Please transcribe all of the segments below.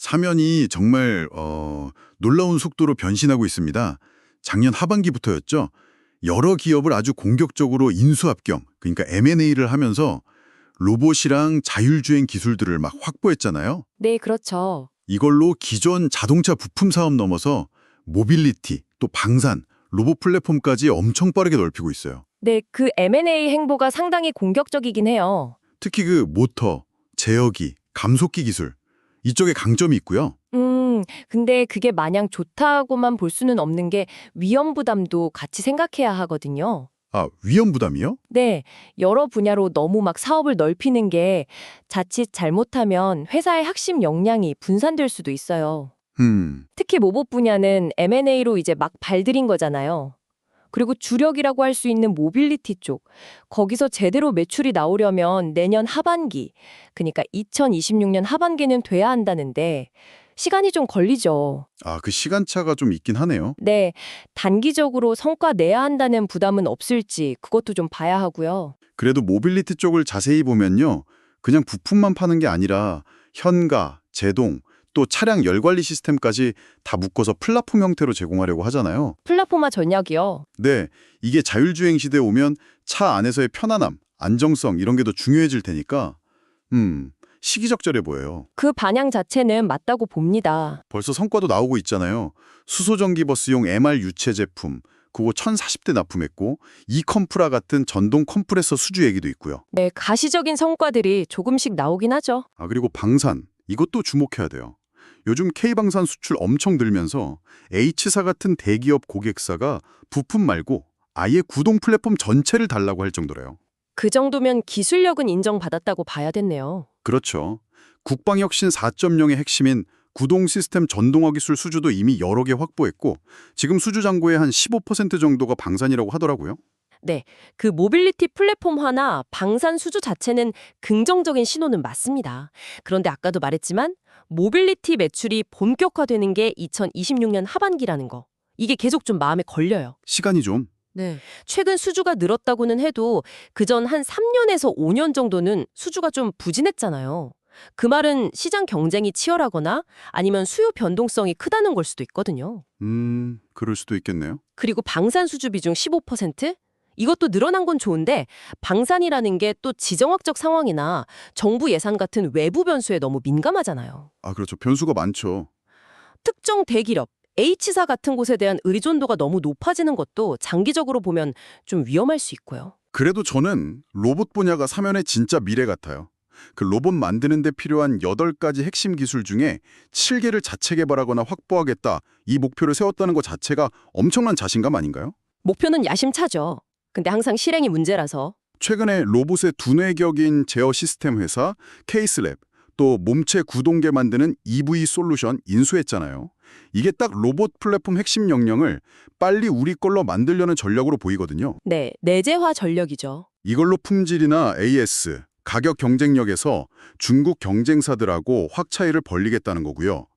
사면이 정말 놀라운 속도로 변신하고 있습니다. 작년 하반기부터였죠. 여러 기업을 아주 공격적으로 인수합병, 그러니까 M&A를 하면서 로봇이랑 자율주행 기술들을 막 확보했잖아요. 네, 그렇죠. 이걸로 기존 자동차 부품 사업 넘어서 모빌리티, 또 방산, 로봇 플랫폼까지 엄청 빠르게 넓히고 있어요. 네, 그 M&A 행보가 상당히 공격적이긴 해요. 특히 그 모터, 제어기, 감속기 기술, 이쪽에 강점이 있고요. 근데 그게 마냥 좋다고만 볼 수는 없는 게 위험 부담도 같이 생각해야 하거든요. 아, 위험 부담이요? 네, 여러 분야로 너무 막 사업을 넓히는 게 자칫 잘못하면 회사의 핵심 역량이 분산될 수도 있어요. 특히 모봇 분야는 M&A로 이제 막 발들인 거잖아요. 그리고 주력이라고 할 수 있는 모빌리티 쪽, 거기서 제대로 매출이 나오려면 내년 하반기, 그러니까 2026년 하반기는 돼야 한다는데 시간이 좀 걸리죠. 아, 그 시간차가 좀 있긴 하네요. 네, 단기적으로 성과 내야 한다는 부담은 없을지 그것도 좀 봐야 하고요. 그래도 모빌리티 쪽을 자세히 보면요. 그냥 부품만 파는 게 아니라 현가, 제동, 또 차량 열관리 시스템까지 다 묶어서 플랫폼 형태로 제공하려고 하잖아요. 플랫폼화 전략이요. 네, 이게 자율주행 시대에 오면 차 안에서의 편안함, 안정성 이런 게 더 중요해질 테니까 시기적절해 보여요. 그 반향 자체는 맞다고 봅니다. 벌써 성과도 나오고 있잖아요. 수소전기 버스용 MR 유체 제품, 그거 1040대 납품했고 이컴프라 같은 전동 컴프레서 수주 얘기도 있고요. 네, 가시적인 성과들이 조금씩 나오긴 하죠. 아, 그리고 방산, 이것도 주목해야 돼요. 요즘 K방산 수출 엄청 늘면서 H사 같은 대기업 고객사가 부품 말고 아예 구동 플랫폼 전체를 달라고 할 정도래요. 그 정도면 기술력은 인정받았다고 봐야겠네요. 그렇죠. 국방혁신 4.0의 핵심인 구동 시스템 전동화 기술 수주도 이미 여러 개 확보했고 지금 수주 잔고의 한 15% 정도가 방산이라고 하더라고요. 네, 그 모빌리티 플랫폼화나 방산 수주 자체는 긍정적인 신호는 맞습니다. 그런데 아까도 말했지만 모빌리티 매출이 본격화되는 게 2026년 하반기라는 거. 이게 계속 좀 마음에 걸려요. 시간이 좀. 네. 최근 수주가 늘었다고는 해도 그전 한 3년에서 5년 정도는 수주가 좀 부진했잖아요. 그 말은 시장 경쟁이 치열하거나 아니면 수요 변동성이 크다는 걸 수도 있거든요. 그럴 수도 있겠네요. 그리고 방산 수주 비중 15%? 이것도 늘어난 건 좋은데 방산이라는 게 또 지정학적 상황이나 정부 예산 같은 외부 변수에 너무 민감하잖아요. 아, 그렇죠. 변수가 많죠. 특정 대기업, H사 같은 곳에 대한 의존도가 너무 높아지는 것도 장기적으로 보면 좀 위험할 수 있고요. 그래도 저는 로봇 분야가 사면의 진짜 미래 같아요. 그 로봇 만드는 데 필요한 8가지 핵심 기술 중에 7개를 자체 개발하거나 확보하겠다. 이 목표를 세웠다는 것 자체가 엄청난 자신감 아닌가요? 목표는 야심차죠. 근데 항상 실행이 문제라서. 최근에 로봇의 두뇌 격인 제어 시스템 회사 케이스랩, 또 몸체 구동계 만드는 EV 솔루션 인수했잖아요. 이게 딱 로봇 플랫폼 핵심 역량을 빨리 우리 걸로 만들려는 전략으로 보이거든요. 네, 내재화 전력이죠. 이걸로 품질이나 AS, 가격 경쟁력에서 중국 경쟁사들하고 확 차이를 벌리겠다는 거고요.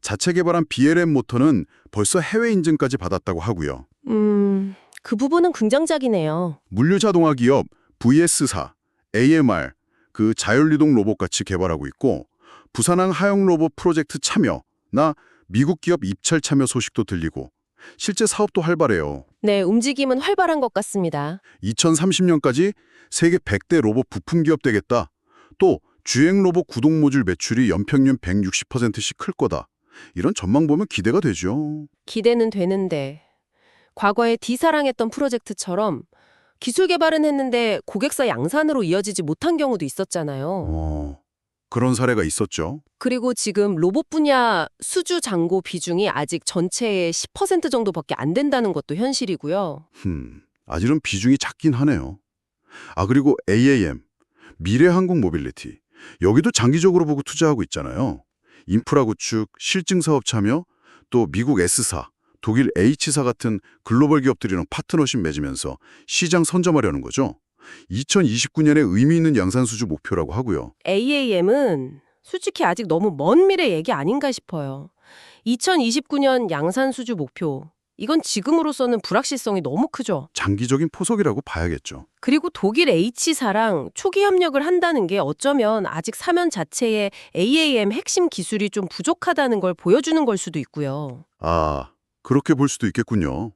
자체 개발한 BLM 모터는 벌써 해외 인증까지 받았다고 하고요. 그 부분은 긍정적이네요. 물류자동화 기업 VS사, AMR, 그 자율이동 로봇같이 개발하고 있고 부산항 하용 로봇 프로젝트 참여나 미국 기업 입찰 참여 소식도 들리고 실제 사업도 활발해요. 네, 움직임은 활발한 것 같습니다. 2030년까지 세계 100대 로봇 부품 기업 되겠다. 또 주행 로봇 구동 모듈 매출이 연평균 160%씩 클 거다. 이런 전망 보면 기대가 되죠. 기대는 되는데 과거에 D사랑했던 프로젝트처럼 기술 개발은 했는데 고객사 양산으로 이어지지 못한 경우도 있었잖아요. 그런 사례가 있었죠. 그리고 지금 로봇 분야 수주 잔고 비중이 아직 전체의 10% 정도밖에 안 된다는 것도 현실이고요. 아직은 비중이 작긴 하네요. 아, 그리고 AAM, 미래항공 모빌리티. 여기도 장기적으로 보고 투자하고 있잖아요. 인프라 구축, 실증 사업 참여, 또 미국 S사, 독일 H사 같은 글로벌 기업들이랑 파트너십 맺으면서 시장 선점하려는 거죠. 2029년에 의미 있는 양산 수주 목표라고 하고요. AAM은 솔직히 아직 너무 먼 미래 얘기 아닌가 싶어요. 2029년 양산 수주 목표. 이건 지금으로서는 불확실성이 너무 크죠. 장기적인 포석이라고 봐야겠죠. 그리고 독일 H사랑 초기 협력을 한다는 게 어쩌면 아직 사면 자체에 AAM 핵심 기술이 좀 부족하다는 걸 보여주는 걸 수도 있고요. 아, 그렇게 볼 수도 있겠군요.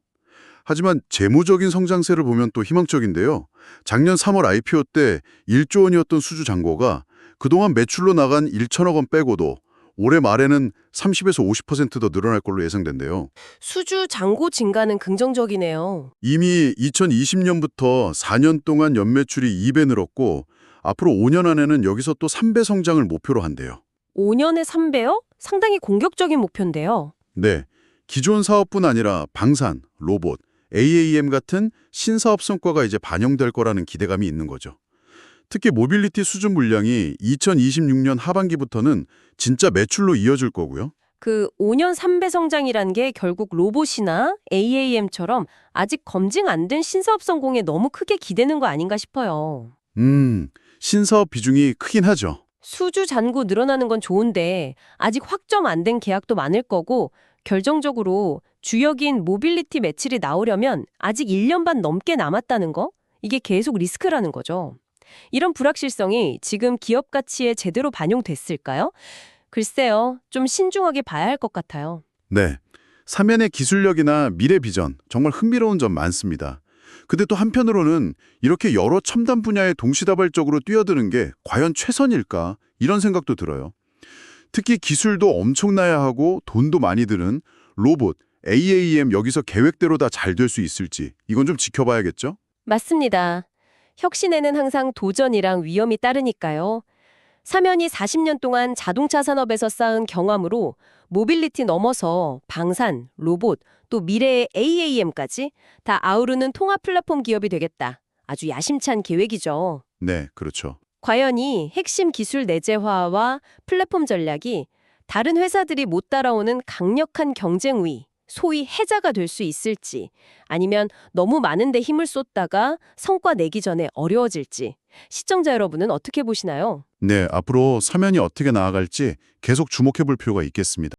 하지만 재무적인 성장세를 보면 또 희망적인데요. 작년 3월 IPO 때 1조 원이었던 수주 잔고가 그동안 매출로 나간 1천억 원 빼고도 올해 말에는 30에서 50%더 늘어날 걸로 예상된대요. 수주 잔고 증가는 긍정적이네요. 이미 2020년부터 4년 동안 연매출이 2배 늘었고 앞으로 5년 안에는 여기서 또 3배 성장을 목표로 한대요. 5년에 3배요? 상당히 공격적인 목표인데요. 네, 기존 사업뿐 아니라 방산, 로봇, AAM 같은 신사업 성과가 이제 반영될 거라는 기대감이 있는 거죠. 특히 모빌리티 수주 물량이 2026년 하반기부터는 진짜 매출로 이어질 거고요. 그 5년 3배 성장이란 게 결국 로봇이나 AAM처럼 아직 검증 안 된 신사업 성공에 너무 크게 기대는 거 아닌가 싶어요. 신사업 비중이 크긴 하죠. 수주 잔고 늘어나는 건 좋은데 아직 확정 안 된 계약도 많을 거고 결정적으로 주역인 모빌리티 매출이 나오려면 아직 1년 반 넘게 남았다는 거? 이게 계속 리스크라는 거죠. 이런 불확실성이 지금 기업 가치에 제대로 반영됐을까요? 글쎄요, 좀 신중하게 봐야 할 것 같아요. 네, 사면의 기술력이나 미래 비전 정말 흥미로운 점 많습니다. 근데 또 한편으로는 이렇게 여러 첨단 분야에 동시다발적으로 뛰어드는 게 과연 최선일까? 이런 생각도 들어요. 특히 기술도 엄청나야 하고 돈도 많이 드는 로봇, AAM 여기서 계획대로 다 잘 될 수 있을지 이건 좀 지켜봐야겠죠? 맞습니다. 혁신에는 항상 도전이랑 위험이 따르니까요. 사면이 40년 동안 자동차 산업에서 쌓은 경험으로 모빌리티 넘어서 방산, 로봇, 또 미래의 AAM까지 다 아우르는 통합 플랫폼 기업이 되겠다. 아주 야심찬 계획이죠. 네, 그렇죠. 과연 이 핵심 기술 내재화와 플랫폼 전략이 다른 회사들이 못 따라오는 강력한 경쟁 우위, 소위 해자가 될 수 있을지, 아니면 너무 많은데 힘을 쏟다가 성과 내기 전에 어려워질지, 시청자 여러분은 어떻게 보시나요? 네, 앞으로 사면이 어떻게 나아갈지 계속 주목해 볼 필요가 있겠습니다.